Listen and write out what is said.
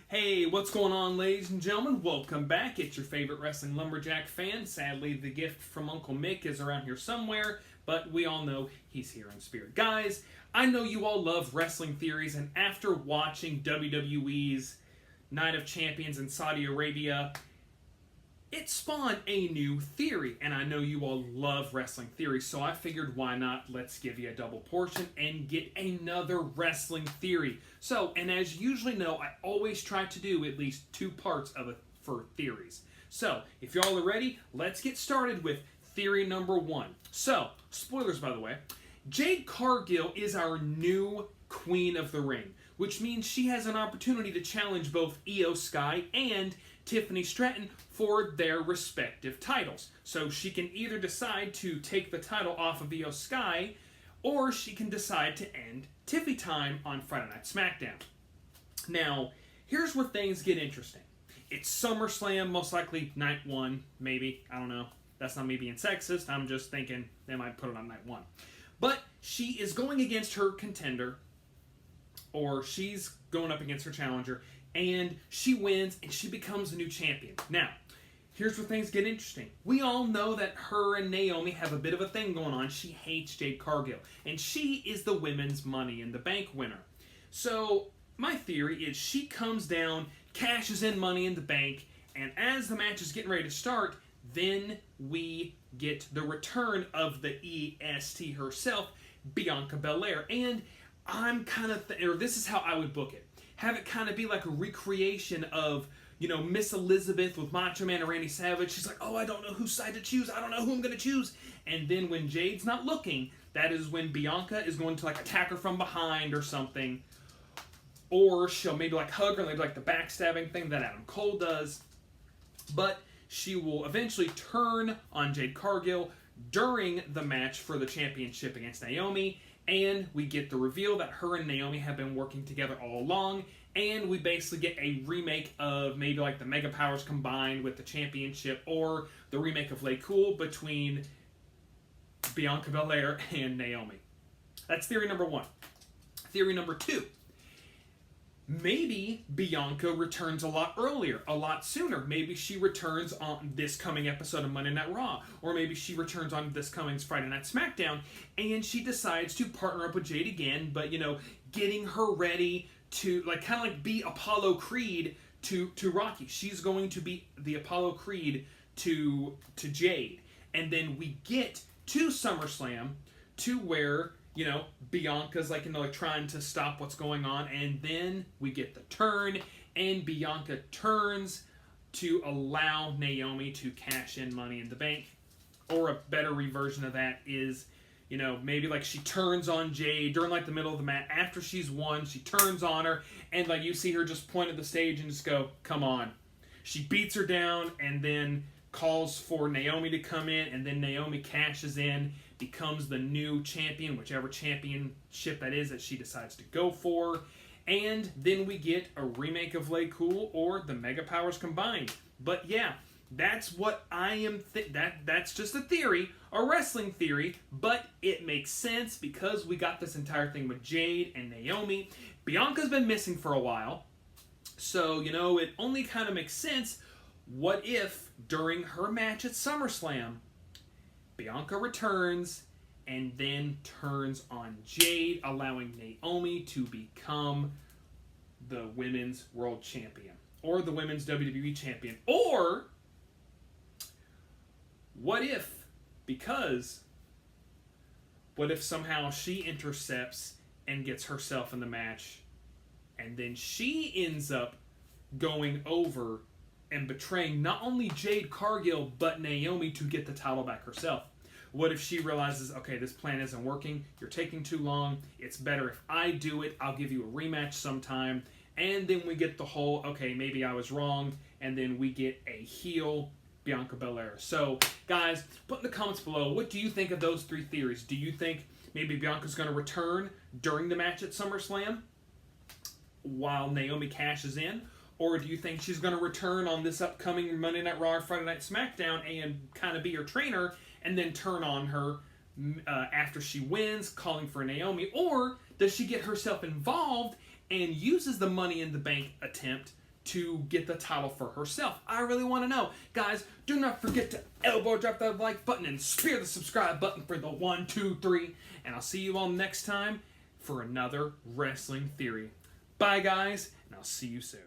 Hey, what's going on, ladies and gentlemen? Welcome back. It's your favorite wrestling lumberjack fan. Sadly, the gift from Uncle Mick is around here somewhere, but we all know he's here in spirit. Guys, I know you all love wrestling theories, and after watching WWE's Night of Champions in Saudi Arabia, it spawned a new theory, and I know you all love wrestling theories, so I figured why not, let's give you a double portion and get another wrestling theory. So, and as you usually know, I always try to do at least two parts of it for theories. So, if y'all are ready, let's get started with theory number one. So, spoilers by the way, Jade Cargill is our new Queen of the Ring, which means she has an opportunity to challenge both Io Sky and Tiffany Stratton for their respective titles. So she can either decide to take the title off of Io Sky, or she can decide to end Tiffy time on Friday Night SmackDown. Now, here's where things get interesting. It's SummerSlam, most likely night one, maybe. I don't know. That's not me being sexist. I'm just thinking they might put it on night one. But she is going against her contender, or she's going up against her challenger, and she wins, and she becomes a new champion. Now, here's where things get interesting. We all know that her and Naomi have a bit of a thing going on. She hates Jade Cargill, and she is the women's Money in the Bank winner. So, my theory is she comes down, cashes in Money in the Bank, and as the match is getting ready to start, then we get the return of the EST herself, Bianca Belair. And I'm kind of, or this is how I would book it. Have it kind of be like a recreation of, you know, Miss Elizabeth with Macho Man and Randy Savage. She's like, oh, I don't know whose side to choose. I don't know who I'm going to choose. And then when Jade's not looking, that is when Bianca is going to like attack her from behind or something. Or she'll maybe like hug her, maybe like the backstabbing thing that Adam Cole does. But she will eventually turn on Jade Cargill during the match for the championship against Naomi. And we get the reveal that her and Naomi have been working together all along. And we basically get a remake of maybe like the Mega Powers combined with the championship, or the remake of Lay Cool between Bianca Belair and Naomi. That's theory number one. Theory number two. Maybe Bianca returns a lot earlier, a lot sooner. Maybe she returns on this coming episode of Monday Night Raw. Or maybe she returns on this coming Friday Night SmackDown. And she decides to partner up with Jade again, but, you know, getting her ready to, like, kind of like be Apollo Creed to Rocky. She's going to be the Apollo Creed to Jade. And then we get to SummerSlam to where, you know, Bianca's like, you know, like trying to stop what's going on, and then we get the turn, and Bianca turns to allow Naomi to cash in Money in the Bank. Or a better reversion of that is, you know, maybe like she turns on Jade during like the middle of the match after she's won. She turns on her, and like you see her just point at the stage and just go, "Come on." She beats her down, and then calls for Naomi to come in, and then Naomi cashes in, becomes the new champion, whichever championship that is that she decides to go for. And then we get a remake of Lay Cool or the Mega Powers combined. But yeah, that's what I am that's just a theory, a wrestling theory, but it makes sense because we got this entire thing with Jade and Naomi. Bianca's been missing for a while, so, you know, it only kind of makes sense. What if during her match at SummerSlam, Bianca returns and then turns on Jade, allowing Naomi to become the Women's World Champion or the Women's WWE Champion? Or what if somehow she intercepts and gets herself in the match, and then she ends up going over and betraying not only Jade Cargill, but Naomi to get the title back herself? What if she realizes, okay, this plan isn't working, you're taking too long, it's better if I do it, I'll give you a rematch sometime, and then we get the whole, okay, maybe I was wrong, and then we get a heel Bianca Belair. So, guys, put in the comments below, what do you think of those three theories? Do you think maybe Bianca's going to return during the match at SummerSlam while Naomi cashes in? Or do you think she's going to return on this upcoming Monday Night Raw or Friday Night SmackDown and kind of be her trainer and then turn on her after she wins, calling for Naomi? Or does she get herself involved and uses the Money in the Bank attempt to get the title for herself? I really want to know. Guys, do not forget to elbow drop that like button and spear the subscribe button for the 1, 2, 3. And I'll see you all next time for another Wrestling Theory. Bye, guys, and I'll see you soon.